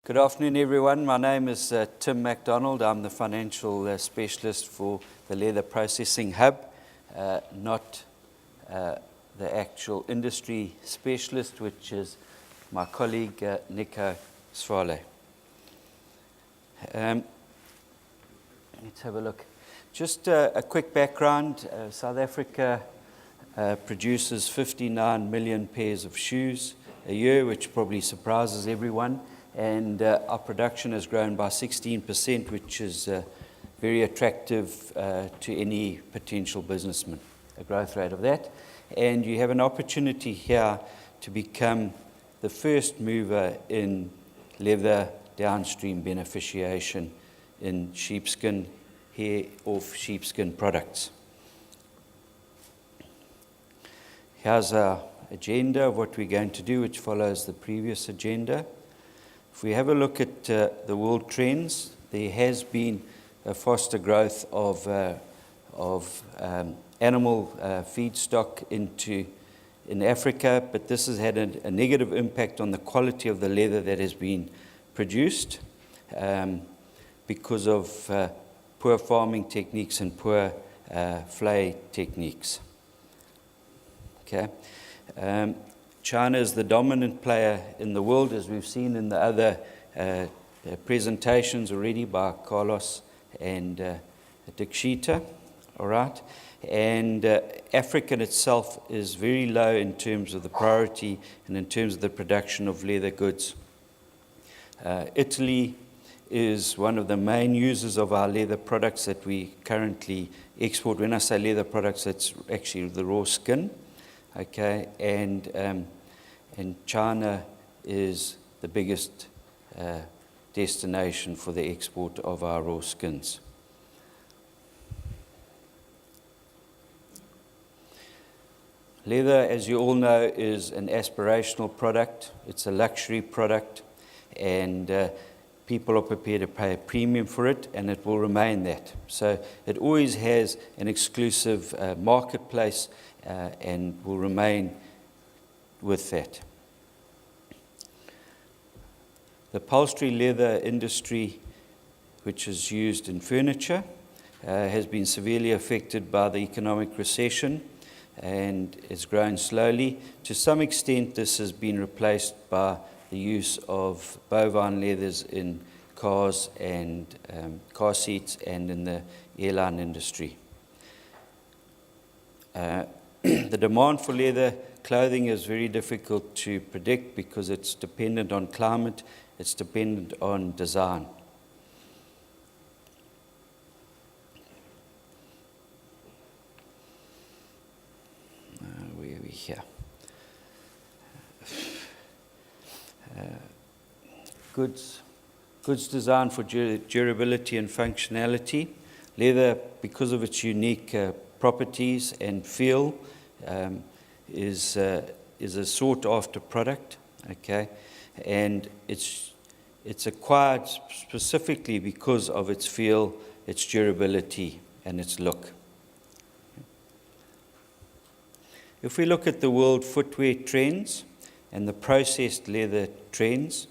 Good afternoon, everyone. My name is Tim McDonald. I'm the financial specialist for the Leather Processing Hub, not the actual industry specialist, which is my colleague Nico Swale. Let's have a look. Just a quick background. South Africa produces 59 million pairs of shoes a year, which probably surprises everyone. And our production has grown by 16%, which is very attractive to any potential businessman, a growth rate of that. And you have an opportunity here to become the first mover in leather downstream beneficiation in sheepskin, hair of sheepskin products. Here's our agenda of what we're going to do, which follows the previous agenda. If we have a look at the world trends, there has been a faster growth of animal feedstock in Africa, but this has had a negative impact on the quality of the leather that has been produced because of poor farming techniques and poor flay techniques. Okay. China is the dominant player in the world, as we've seen in the other presentations already by Carlos and Dikshita. All right. And Africa in itself is very low in terms of the priority and in terms of the production of leather goods. Italy is one of the main users of our leather products that we currently export. When I say leather products, it's actually the raw skin. Okay, and China is the biggest destination for the export of our raw skins. Leather, as you all know, is an aspirational product. It's a luxury product, and people are prepared to pay a premium for it, and it will remain that. So it always has an exclusive marketplace and will remain with that. The upholstery leather industry, which is used in furniture, has been severely affected by the economic recession and is growing slowly. To some extent, this has been replaced by the use of bovine leathers in cars and car seats and in the airline industry. The demand for leather clothing is very difficult to predict because it's dependent on climate, it's dependent on design. Where are we here? Goods designed for durability and functionality. Leather, because of its unique properties and feel, is a sought-after product, okay, and it's acquired specifically because of its feel, its durability, and its look. If we look at the world footwear trends and the processed leather trends,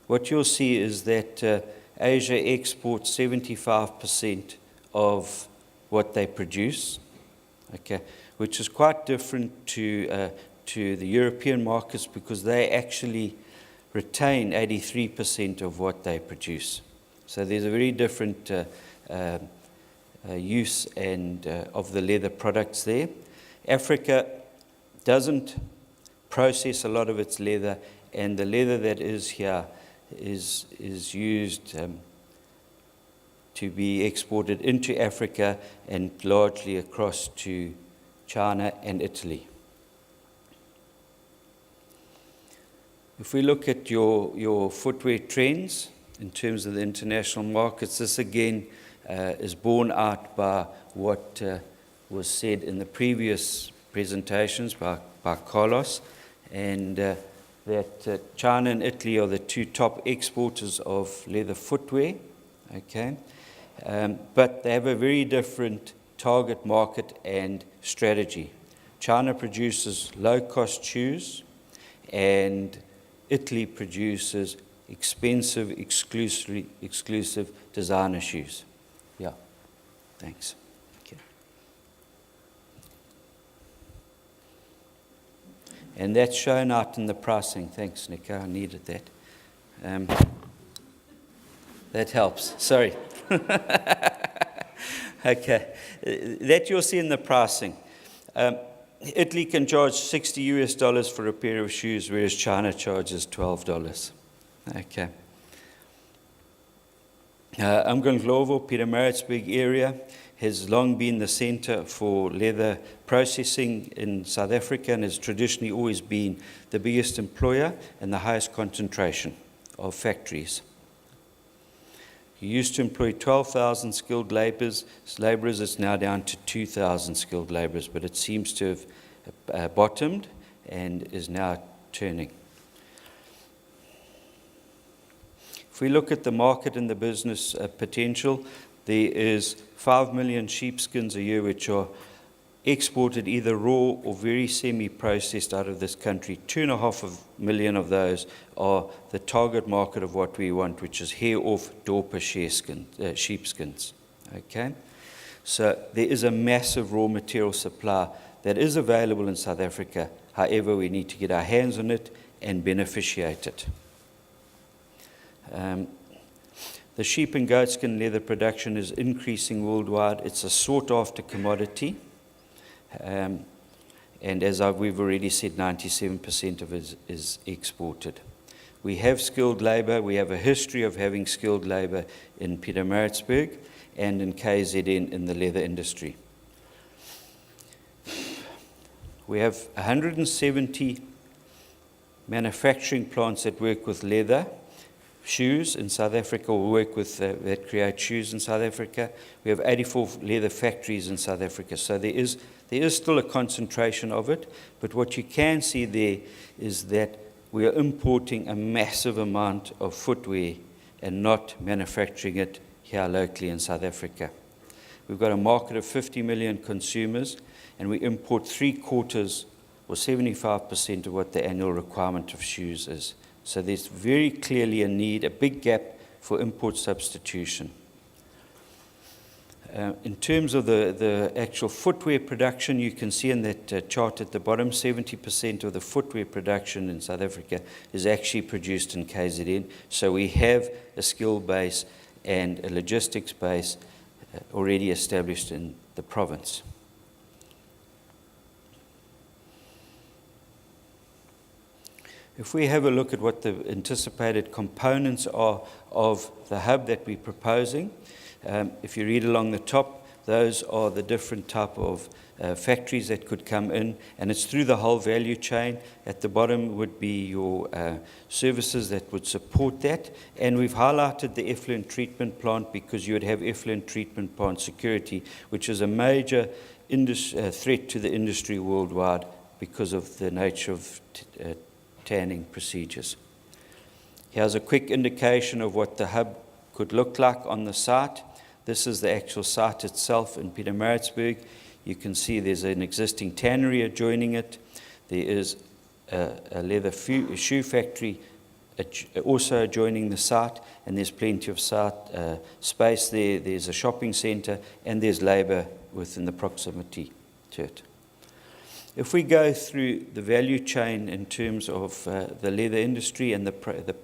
what you'll see is that Asia exports 75% of what they produce, okay, which is quite different to the European markets because they actually retain 83% of what they produce. So there's a very different use and of the leather products there. Africa doesn't process a lot of its leather, and the leather that is here is used to be exported into Africa and largely across to China and Italy. If we look at your footwear trends in terms of the international markets, this again is borne out by what was said in the previous presentations by Carlos, and that China and Italy are the two top exporters of leather footwear, okay? But they have a very different target market and strategy. China produces low-cost shoes, and Italy produces expensive, exclusive designer shoes. Yeah, thanks. Okay. And that's shown out in the pricing. Thanks, Nico, I needed that. That helps. Sorry. Okay. That you'll see in the pricing. Italy can charge $60 for a pair of shoes, whereas China charges $12. Okay. Umgunglovo, Pietermaritzburg area has long been the center for leather processing in South Africa and has traditionally always been the biggest employer and the highest concentration of factories. You used to employ 12,000 skilled laborers. It's now down to 2,000 skilled laborers, but it seems to have bottomed and is now turning. If we look at the market and the business potential, there is 5 million sheepskins a year which are exported either raw or very semi-processed out of this country. 2.5 million of those are the target market of what we want, which is hair-off Dorper sheepskins. Okay? So there is a massive raw material supply that is available in South Africa. However, we need to get our hands on it and beneficiate it. The sheep and goatskin leather production is increasing worldwide. It's a sought-after commodity. And as we've already said, 97% of it is exported. We have skilled labor. We have a history of having skilled labor in Pietermaritzburg and in KZN in the leather industry. We have 170 manufacturing plants that work with leather shoes in South Africa, or work with that create shoes in South Africa. We have 84 leather factories in South Africa. So there is still a concentration of it, but what you can see there is that we are importing a massive amount of footwear and not manufacturing it here locally in South Africa. We've got a market of 50 million consumers, and we import 3/4 or 75% of what the annual requirement of shoes is. So there's very clearly a need, a big gap for import substitution. In terms of the actual footwear production, you can see in that chart at the bottom, 70% of the footwear production in South Africa is actually produced in KZN. So we have a skill base and a logistics base already established in the province. If we have a look at what the anticipated components are of the hub that we're proposing, if you read along the top, those are the different type of factories that could come in, and it's through the whole value chain. At the bottom would be your services that would support that, and we've highlighted the effluent treatment plant because you would have effluent treatment plant security, which is a major threat to the industry worldwide because of the nature of tanning procedures. Here's a quick indication of what the hub could look like on the site. This is the actual site itself in Pietermaritzburg. You can see there's an existing tannery adjoining it. There is a leather shoe factory also adjoining the site, and there's plenty of site space there. There's a shopping centre, and there's labour within the proximity to it. If we go through the value chain in terms of the leather industry and the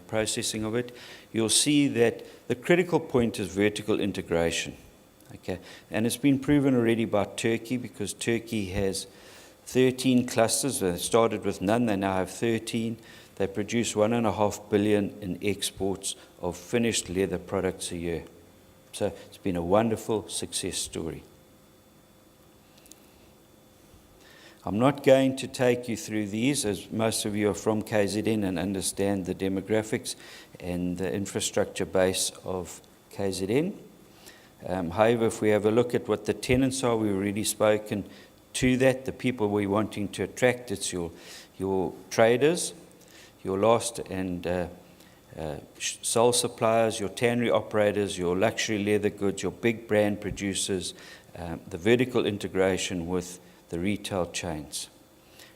processing of it, you'll see that the critical point is vertical integration. Okay, and it's been proven already by Turkey, because Turkey has 13 clusters. They started with none, they now have 13. They produce 1.5 billion in exports of finished leather products a year. So it's been a wonderful success story. I'm not going to take you through these, as most of you are from KZN and understand the demographics and the infrastructure base of KZN. However, if we have a look at what the tenants are, we've already spoken to that. The people we're wanting to attract, it's your traders, your last and sole suppliers, your tannery operators, your luxury leather goods, your big brand producers, the vertical integration with the retail chains.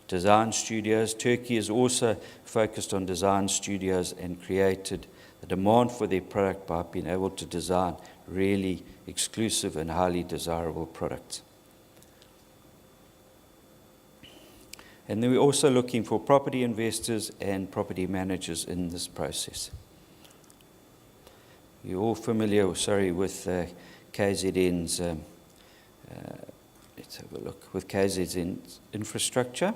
design studios. Turkey is also focused on design studios and created a demand for their product by being able to design really exclusive and highly desirable products. And then we're also looking for property investors and property managers in this process. You're all familiar, with KZN's, let's have a look, with KZN's infrastructure.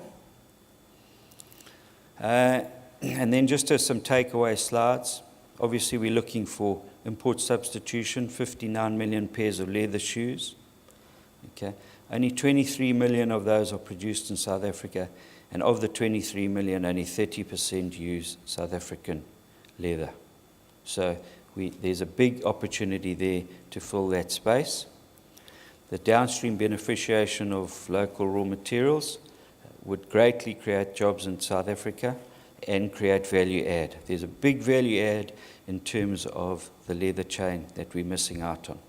And then just as some takeaway slides, obviously we're looking for import substitution, 59 million pairs of leather shoes. Okay. Only 23 million of those are produced in South Africa, and of the 23 million, only 30% use South African leather. So there's a big opportunity there to fill that space. The downstream beneficiation of local raw materials would greatly create jobs in South Africa and create value add. There's a big value add in terms of the leather chain that we're missing out on.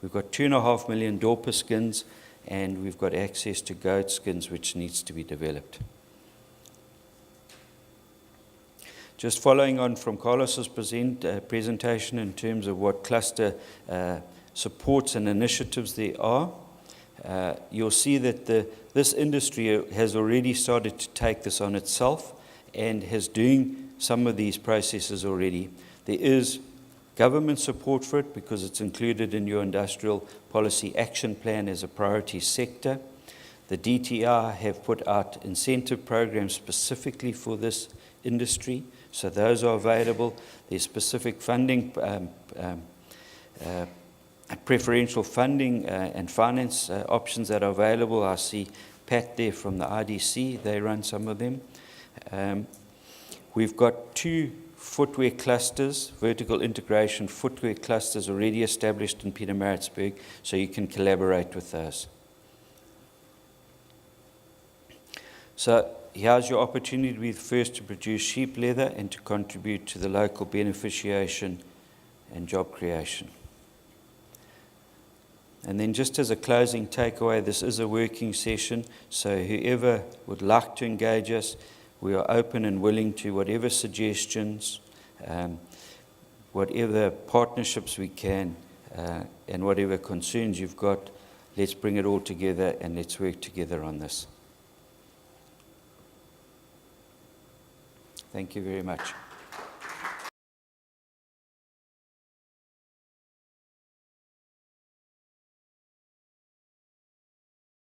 We've got 2.5 million dorper skins, and we've got access to goat skins, which needs to be developed. Just following on from Carlos's presentation in terms of what cluster supports and initiatives there are, you'll see that this industry has already started to take this on itself and is doing some of these processes already. There is government support for it because it's included in your industrial policy action plan as a priority sector. The DTI have put out incentive programs specifically for this industry, so those are available. There's specific funding, preferential funding and finance options that are available. I see Pat there from the IDC, they run some of them. We've got 2 footwear clusters, vertical integration footwear clusters already established in Pietermaritzburg, so you can collaborate with those. So here's your opportunity to be the first to produce sheep leather and to contribute to the local beneficiation and job creation. And then just as a closing takeaway, this is a working session, so whoever would like to engage us, we are open and willing to whatever suggestions, whatever partnerships we can, and whatever concerns you've got. Let's bring it all together and let's work together on this. Thank you very much.